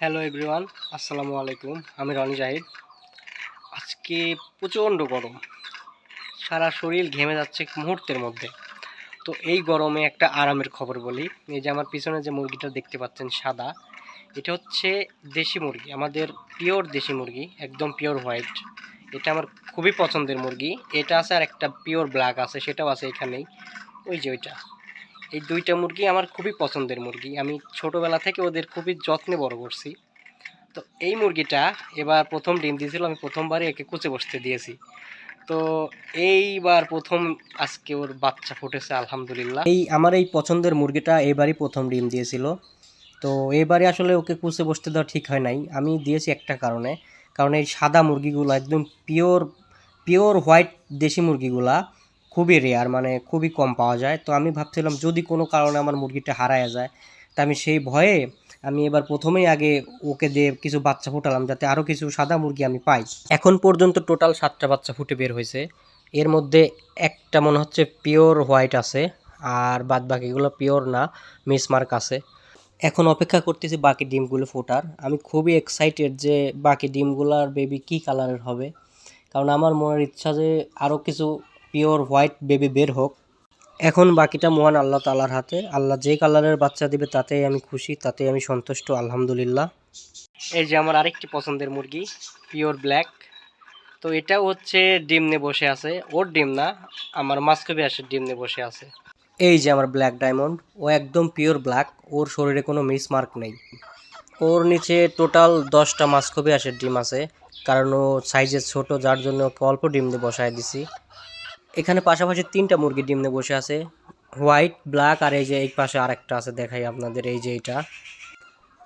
Hello everyone, আসসালামু আলাইকুম। আমি রনি জাহিদ। আজকে প্রচণ্ড গরম, সারা শরীর ঘেমে যাচ্ছে মুহূর্তের মধ্যে। তো এই গরমে একটা আরামের খবর বলি। এই যে আমার পিছনে যে মুরগিটা দেখতে পাচ্ছেন সাদা, এটা হচ্ছে দেশি মুরগি, আমাদের পিওর দেশি মুরগি, একদম পিওর হোয়াইট। এটা আমার খুবই পছন্দের মুরগি। এটা আছে আর একটা পিওর ব্ল্যাক আছে, সেটাও আছে এখানেই, ওই যে ওইটা। এই দুইটা মুরগি আমার খুবই পছন্দের মুরগি। আমি ছোটোবেলা থেকে ওদের খুবই যত্নে বড় করছি। তো এই মুরগিটা এবার প্রথম ডিম দিয়েছিল, আমি প্রথমবারই একে কুচে বসতে দিয়েছি। তো এইবার প্রথম আজকে ওর বাচ্চা ফুটেছে, আলহামদুলিল্লাহ। আমার এই পছন্দের মুরগিটা এবারই প্রথম ডিম দিয়েছিল। তো এবারে আসলে ওকে কুচে বসতে দেওয়া ঠিক হয় নাই। আমি দিয়েছি একটা কারণে, কারণ এই সাদা মুরগিগুলো একদম পিওর পিওর হোয়াইট দেশি মুরগিগুলা খুবই রেয়ার, মানে খুবই কম পাওয়া যায়। তো আমি ভাবছিলাম যদি কোনো কারণে আমার মুরগিটা হারায় যায়, তা আমি সেই ভয়ে আমি এবার প্রথমেই আগে ওকে দিয়ে কিছু বাচ্চা ফুটালাম, যাতে আরও কিছু সাদা মুরগি আমি পাই। এখন পর্যন্ত টোটাল 7টা বাচ্চা ফুটে বের হয়েছে। এর মধ্যে একটা মনে হচ্ছে পিওর হোয়াইট আছে, আর বাদ বাকিগুলো পিওর না, মিসমার্ক আছে। এখন অপেক্ষা করতেছি বাকি ডিমগুলো ফোটার। আমি খুবই এক্সাইটেড যে বাকি ডিমগুলার বেবি কী কালারের হবে, কারণ আমার মনের ইচ্ছা যে আরও কিছু পিওর হোয়াইট বেবি বের হোক। এখন বাকিটা মহান আল্লাহ তাআলার হাতে। আল্লাহ যে কালারের বাচ্চা দিবে তাতেই আমি খুশি, তাতেই আমি সন্তুষ্ট, আলহামদুলিল্লাহ। এই যে আমার আরেকটি পছন্দের মুরগি, পিওর ব্ল্যাক। তো এটাও হচ্ছে ডিম নিয়ে বসে আছে, ওর ডিম না, আমার মাস্কবি হাঁসের ডিম নিয়ে বসে আছে। এই যে আমার ব্ল্যাক ডায়মন্ড, ও একদম পিওর ব্ল্যাক, ওর শরীরে কোনো মিসমার্ক নেই। ওর নিচে টোটাল 10টা মাস্কবি হাঁসের ডিম আছে, কারণ ও সাইজে ছোট, যার জন্য ওকে অল্প ডিম দিয়ে বসায় দিছি। এখানে পাশাপাশি 3টা মুরগি ডিম নিয়ে বসে আছে, হোয়াইট, ব্ল্যাক, আর এই যে এই পাশে আরেকটা আছে, দেখাই আপনাদের, এই যে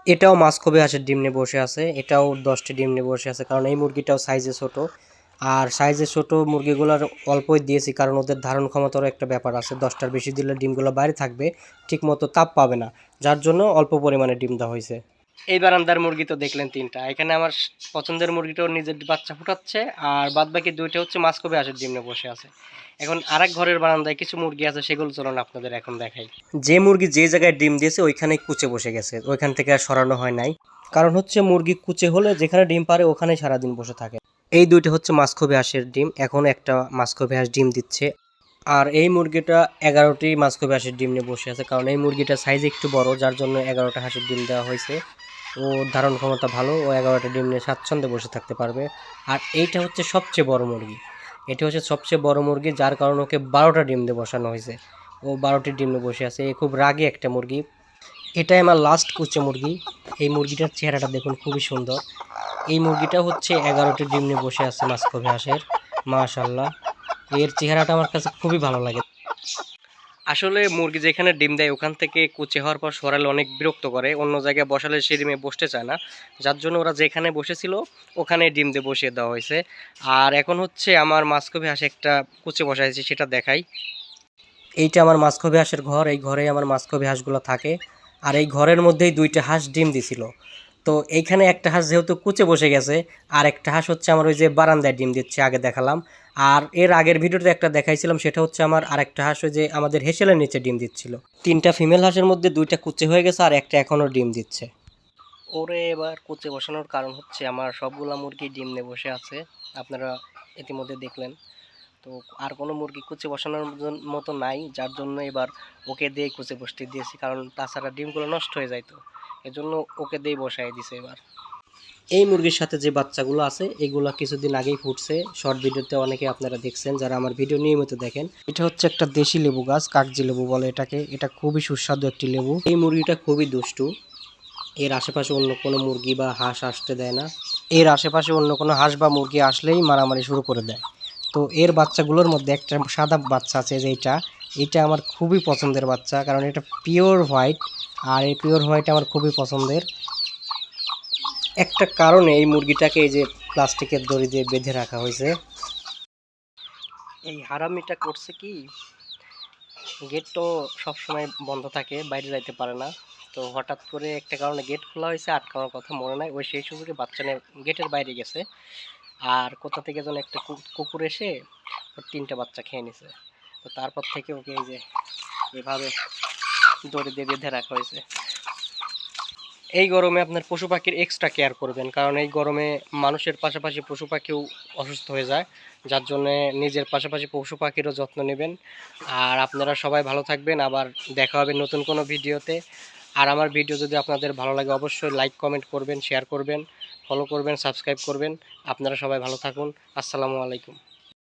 এটাও মাস্কবি হাঁসের ডিম নিয়ে বসে আছে। এটাও 10টি ডিম নিয়ে বসে আছে, কারণ এই মুরগিটাও সাইজে ছোট। আর সাইজে ছোট মুরগিগুলোর অল্পই দিয়েছি, কারণ ওদের ধারণ ক্ষমতারও একটা ব্যাপার আছে। 10টার বেশি দিলে ডিমগুলো বাইরে থাকবে, ঠিকমতো তাপ পাবে না, যার জন্য অল্প পরিমাণে ডিম দেওয়া হয়েছে। এই বারান্দার মুরগি তো দেখলেন 3টা। এখানে আমার পছন্দের মুরগিটাও নিজের বাচ্চা ফুটাচ্ছে, আর বাদ বাকি 2টা হচ্ছে মাস্কবি হাঁসের ডিম নিয়ে বসে আছে। এখন আরেক ঘরের বারান্দায় কিছু মুরগি আছে, সেগুলো চলুন আপনাদের এখন দেখাই। যে মুরগি যে জায়গায় ডিম দিয়েছে ওইখানেই কুচে বসে গেছে, ওইখান থেকে আর সরানো হয় নাই। কারণ হচ্ছে মুরগি কুচে হলে যেখানে ডিম পারে ওখানেই সারাদিন বসে থাকে। এই 2টা হচ্ছে মাস্কবি হাঁসের ডিম, এখন একটা মাস্কবি হাঁস ডিম দিচ্ছে। আর এই মুরগিটা 11টি মাস্কবি হাঁসের ডিম নিয়ে বসে আছে, কারণ এই মুরগিটা সাইজ একটু বড়, যার জন্য 11টা হাঁসের ডিম দেওয়া হয়েছে। ও ধারণ ক্ষমতা ভালো, ও 11টা ডিম নিয়ে স্বাচ্ছন্দ্যে বসে থাকতে পারবে। আর এইটা হচ্ছে সবচেয়ে বড় মুরগি, এটা হচ্ছে সবচেয়ে বড় মুরগি, যার কারণে ওকে 12টা ডিম দিয়ে বসানো হয়েছে। ও 12টি ডিম নিয়ে বসে আছে, এ খুব রাগী একটা মুরগি। এটাই আমার লাস্ট কুচে মুরগি। এই মুরগিটার চেহারাটা দেখুন, খুবই সুন্দর। এই মুরগিটা হচ্ছে 11টি ডিম নিয়ে বসে আছে মাস্কবি হাঁসের। মাশাআল্লাহ, এর চেহারাটা আমার কাছে খুবই ভালো লাগে। আসলে মুরগি যেখানে ডিম দেয় ওখান থেকে কুচে হওয়ার পর সরালে অনেক বিরক্ত করে, অন্য জায়গায় বসালে সেই ডিমে বসতে চায় না, যার জন্য ওরা যেখানে বসেছিল ওখানে ডিম দিয়ে বসিয়ে দেওয়া হয়েছে। আর এখন হচ্ছে আমার মাস্কবি হাঁস একটা কুচে বসাইছে, সেটা দেখাই। এইটা আমার মাস্কবি হাঁসের ঘর, এই ঘরে আমার মাস্কবি হাঁসগুলো থাকে। আর এই ঘরের মধ্যেই 2টা হাঁস ডিম দিছিল। তো এইখানে একটা হাঁস যেহেতু কুচে বসে গেছে, আর একটা হাঁস হচ্ছে আমার ওই যে বারান্দায় ডিম দিচ্ছে, আগে দেখালাম। আর এর আগের ভিডিওতে একটা দেখাইছিলাম, সেটা হচ্ছে আমার আরেকটা হাঁস ওই যে আমাদের হেসেলের নিচে ডিম দিচ্ছিল। 3টা ফিমেল হাঁসের মধ্যে 2টা কুচে হয়ে গেছে, আর একটা এখনও ডিম দিচ্ছে। ওরে এবার কুচে বসানোর কারণ হচ্ছে আমার সবগুলা মুরগি ডিম নিয়ে বসে আছে, আপনারা ইতিমধ্যে দেখলেন। তো আর কোনো মুরগি কুচে বসানোর মতো নাই, যার জন্য এবার ওকে দিয়ে কুচে বসতে দিয়েছি, কারণ তাছাড়া ডিমগুলো নষ্ট হয়ে যায়। তো এজন্য ওকে দিয়ে বসাই দিছে এবার। এই মুরগির সাথে যে বাচ্চাগুলো আছে এগুলো কিছুদিন আগেই ফুটছে, শর্ট ভিডিওতে অনেকে আপনারা দেখছেন যারা আমার ভিডিও নিয়মিত দেখেন। এটা হচ্ছে একটা দেশি লেবু গাছ, কাগজি লেবু বলে এটাকে। এটা খুবই সুস্বাদু একটি লেবু। এই মুরগিটা খুবই দুষ্টু, এর আশেপাশে অন্য কোনো মুরগি বা হাঁস আসতে দেয় না। এর আশেপাশে অন্য কোনো হাঁস বা মুরগি আসলেই মারামারি শুরু করে দেয়। তো এর বাচ্চাগুলোর মধ্যে একটা সাদা বাচ্চা আছে, যে এটা আমার খুবই পছন্দের বাচ্চা, কারণ এটা পিওর হোয়াইট। আর এই পিওর হোয়াইট আমার খুবই পছন্দের। একটা কারণে এই মুরগিটাকে এই যে প্লাস্টিকের দড়ি দিয়ে বেঁধে রাখা হয়েছে। এই হারামিটা করছে কি, গেট তো সবসময় বন্ধ থাকে, বাইরে যাইতে পারে না। তো হঠাৎ করে একটা কারণে গেট খোলা হয়েছে, আটকানোর কথা মনে নাই, ওই সেই সুযোগে বাচ্চা নিয়ে গেটের বাইরে গেছে। আর কোথা থেকে যেন একটা কুকুর এসে ওর 3টা বাচ্চা খেয়ে নিছে। তো তারপর থেকে ওকে এই যে এভাবে দড়ি দিয়ে বেঁধে রাখা হয়েছে। এই গরমে আপনার পশু পাখির এক্সট্রা কেয়ার করবেন, কারণ এই গরমে মানুষের পাশাপাশি পশু পাখিও অসুস্থ হয়ে যায়, যার জন্যে নিজের পাশাপাশি পশু পাখিরও যত্ন নেবেন। আর আপনারা সবাই ভালো থাকবেন, আবার দেখা হবে নতুন কোনো ভিডিওতে। আর আমার ভিডিও যদি আপনাদের ভালো লাগে অবশ্যই লাইক কমেন্ট করবেন, শেয়ার করবেন, ফলো করবেন, সাবস্ক্রাইব করবেন। আপনারা সবাই ভালো থাকুন। আসসালামু আলাইকুম।